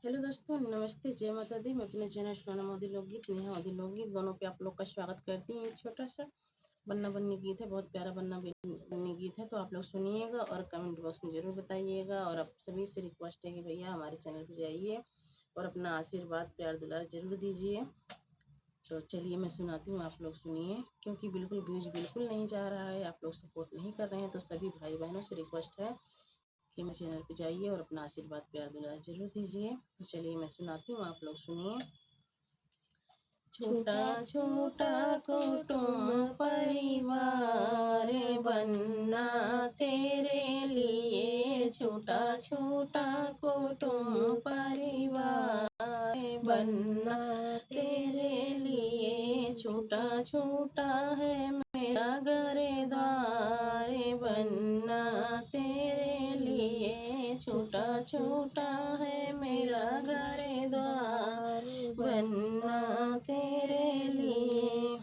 Hello दोस्तों, नमस्ते, जय माता दी। मैं अपने चैनल सोना मोदी लोकगीत, नेहा मोदी लोकगीत दोनों पे आप लोग का स्वागत करती हूँ। एक छोटा सा बन्ना बन्नी गीत है, बहुत प्यारा बन्ना बन्नी गीत है, तो आप लोग सुनिएगा और कमेंट बॉक्स में ज़रूर बताइएगा। और आप सभी से रिक्वेस्ट है कि भैया हमारे चैनल पर जाइए और अपना आशीर्वाद प्यार दुलार जरूर दीजिए। तो चलिए मैं सुनाती हूँ, आप लोग सुनिए, क्योंकि बिल्कुल व्यूज बिल्कुल नहीं जा रहा है, आप लोग सपोर्ट नहीं कर रहे हैं। तो सभी भाई बहनों से रिक्वेस्ट है कि मेरे चैनल पे जाइए और अपना आशीर्वाद प्यार दुलार जरूर दीजिए। तो चलिए मैं सुनाती हूँ, आप लोग सुनिए। छोटा छोटा कुटुंब परिवार बनना तेरे लिए, छोटा छोटा कुटुंब परिवार बनना तेरे लिए, छोटा छोटा है मेरा घर द्वार बनना तेरे लिए, छोटा छोटा है मेरा घर द्वार बनना तेरे लिए।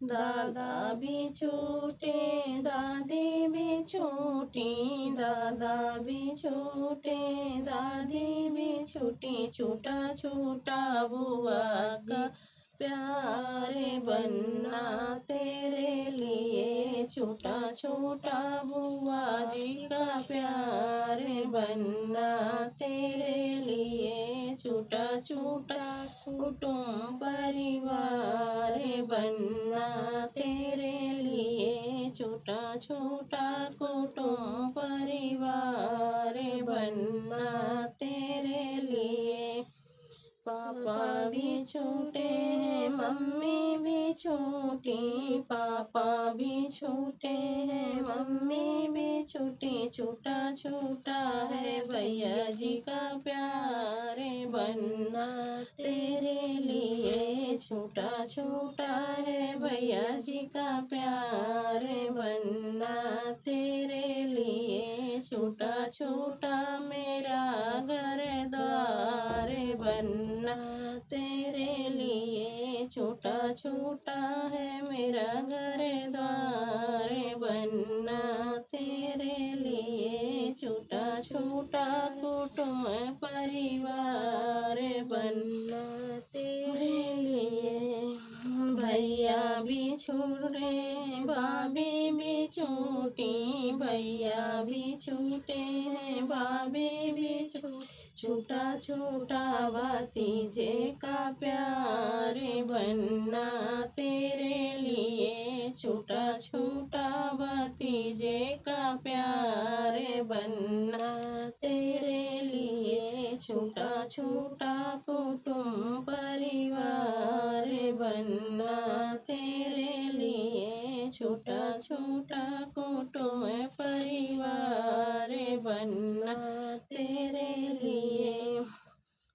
दादा भी छोटे दादी भी छोटी, दादा भी छोटे दादी भी छोटी, छोटा छोटा बुआ का प्यार बनना तेरे लिए, छोटा छोटा बुआ जी का प्यार बनना तेरे लिए, छोटा छोटा कुटुंब परिवार बनना तेरे लिए, छोटा छोटा कुटुंब परिवार बनना तेरे लिए। पापा भी छोटे हैं मम्मी भी छोटी, पापा भी छोटे हैं मम्मी भी छोटी, छोटा छोटा है भैया जी का प्यार बनना तेरे लिए, छोटा छोटा है भैया जी का प्यार बनना तेरे लिए, छोटा छोटा मेरा घर द्वार बनना तेरे लिए, छोटा छोटा है मेरा घर द्वार बनना तेरे लिए, छोटा छोटा कुटुंब परिवार बनना तेरे लिए। भैया भी छोटे भाभी भी छोटी, भैया भी छोटे हैं भाभी भी छोटी, छोटा छोटा भतीजे का प्यार बनना तेरे लिए, छोटा छोटा भतीजे का प्यार बनना तेरे लिए, छोटा छोटा कुटुंब परिवार बनना तेरे लिए, छोटा छोटा कुटुंब परिवार बनना तेरे लिए।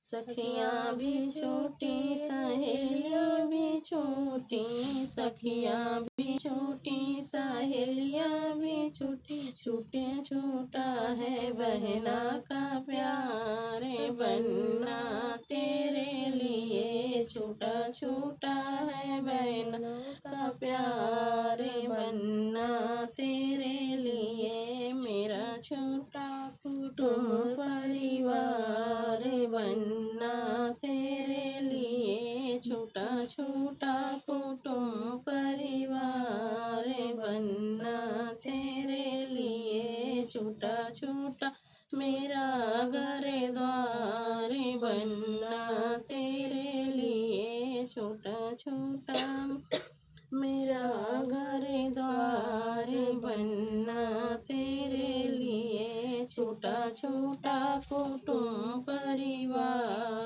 सखियाँ भी छोटी सहेलियाँ भी छोटी, सखियाँ भी छोटी सहेलियाँ भी छोटी, छोटे छोटा है बहना का प्यार बनना तेरे लिए, छोटा छोटा है बहना का प्यार बनना तेरे लिए, मेरा छोटा कुटुंब परिवार बनना तेरे लिए, छोटा छोटा कुटुंब परिवार बनना तेरे लिए, छोटा छोटा मेरा घर द्वार बनना तेरे लिए, छोटा छोटा मेरा घर द्वार बनना तेरे लिए, छोटा छोटा कुटुंब परिवार